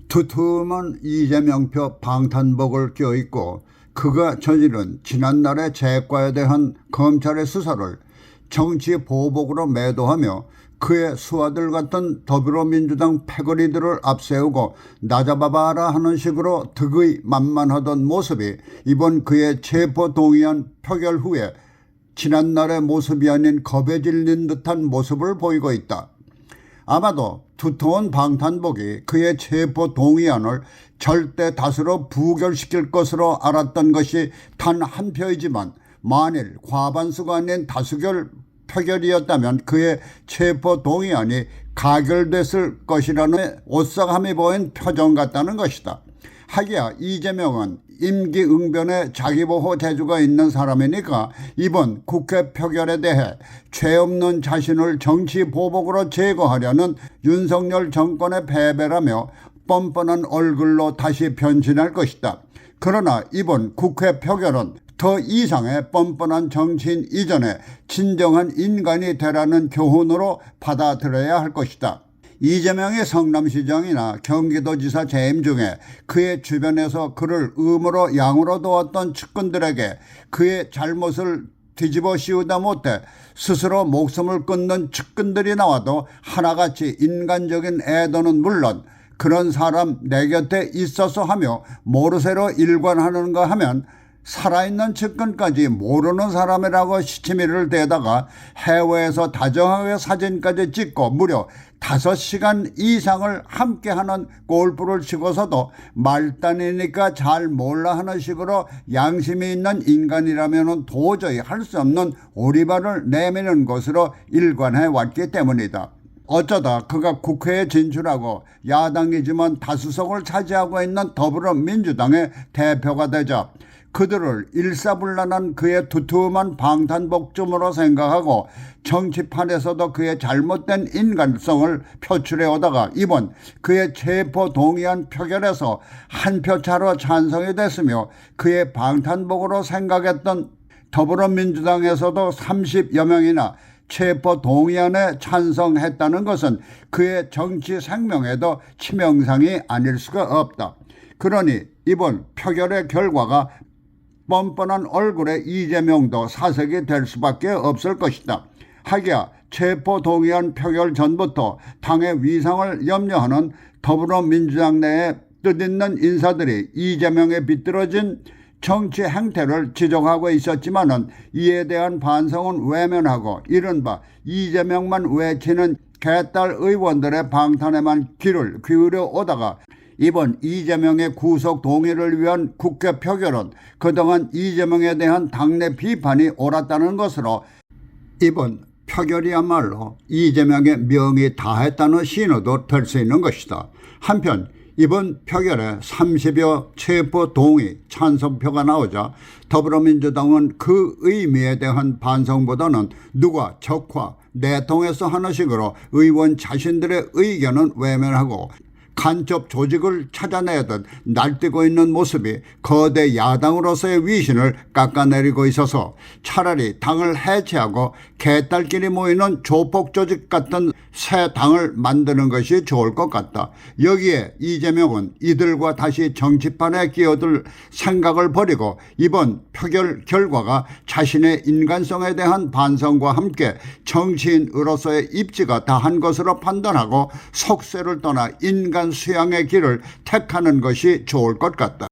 두툼한 이재명표 방탄복을 껴입고 그가 저지른 지난날의 재과에 대한 검찰의 수사를 정치 보복으로 매도하며 그의 수하들 같은 더불어민주당 패거리들을 앞세우고 나잡아봐라 하는 식으로 득의 만만하던 모습이 이번 그의 체포동의안 표결 후에 지난날의 모습이 아닌 겁에 질린 듯한 모습을 보이고 있다. 아마도 두터운 방탄복이 그의 체포 동의안을 절대 다수로 부결시킬 것으로 알았던 것이 단 한 표이지만 만일 과반수가 아닌 다수결 표결이었다면 그의 체포 동의안이 가결됐을 것이라는 오싹함이 보인 표정 같다는 것이다. 하기야 이재명은 임기응변에 자기보호 재주가 있는 사람이니까 이번 국회 표결에 대해 죄 없는 자신을 정치 보복으로 제거하려는 윤석열 정권의 패배라며 뻔뻔한 얼굴로 다시 변신할 것이다. 그러나 이번 국회 표결은 더 이상의 뻔뻔한 정치인 이전에 진정한 인간이 되라는 교훈으로 받아들여야 할 것이다. 이재명의 성남시장이나 경기도지사 재임 중에 그의 주변에서 그를 음으로 양으로 도왔던 측근들에게 그의 잘못을 뒤집어 씌우다 못해 스스로 목숨을 끊는 측근들이 나와도 하나같이 인간적인 애도는 물론 그런 사람 내 곁에 있어서 하며 모르쇠로 일관하는가 하면 살아있는 측근까지 모르는 사람이라고 시치미를 대다가 해외에서 다정하게 사진까지 찍고 무려 5시간 이상을 함께하는 골프를 치고서도 말단이니까 잘 몰라 하는 식으로 양심이 있는 인간이라면 도저히 할 수 없는 오리발을 내미는 것으로 일관해 왔기 때문이다. 어쩌다 그가 국회에 진출하고 야당이지만 다수석을 차지하고 있는 더불어민주당의 대표가 되자 그들을 일사불란한 그의 두툼한 방탄복쯤으로 생각하고 정치판에서도 그의 잘못된 인간성을 표출해 오다가 이번 그의 체포동의안 표결에서 한 표 차로 찬성이 됐으며 그의 방탄복으로 생각했던 더불어민주당에서도 30여 명이나 체포동의안에 찬성했다는 것은 그의 정치 생명에도 치명상이 아닐 수가 없다. 그러니 이번 표결의 결과가 뻔뻔한 얼굴의 이재명도 사색이 될 수밖에 없을 것이다. 하기야 체포동의안 표결 전부터 당의 위상을 염려하는 더불어민주당 내에 뜻있는 인사들이 이재명의 비뚤어진 정치 행태를 지적하고 있었지만은 이에 대한 반성은 외면하고 이른바 이재명만 외치는 개딸 의원들의 방탄에만 귀를 기울여 오다가 이번 이재명의 구속 동의를 위한 국회 표결은 그동안 이재명에 대한 당내 비판이 옳았다는 것으로 이번 표결이야말로 이재명의 명이 다했다는 신호도 될 수 있는 것이다. 한편 이번 표결에 30여 체포 동의 찬성표가 나오자 더불어민주당은 그 의미에 대한 반성보다는 누가 적화, 내통해서 하는 식으로 의원 자신들의 의견은 외면하고 간첩 조직을 찾아내듯 날뛰고 있는 모습이 거대 야당으로서의 위신을 깎아내리고 있어서 차라리 당을 해체하고 개딸끼리 모이는 조폭 조직 같은 새 당을 만드는 것이 좋을 것 같다. 여기에 이재명은 이들과 다시 정치판에 끼어들 생각을 버리고 이번 표결 결과가 자신의 인간성에 대한 반성과 함께 정치인으로서의 입지가 다한 것으로 판단하고 속세를 떠나 인간 수양의 길을 택하는 것이 좋을 것 같다.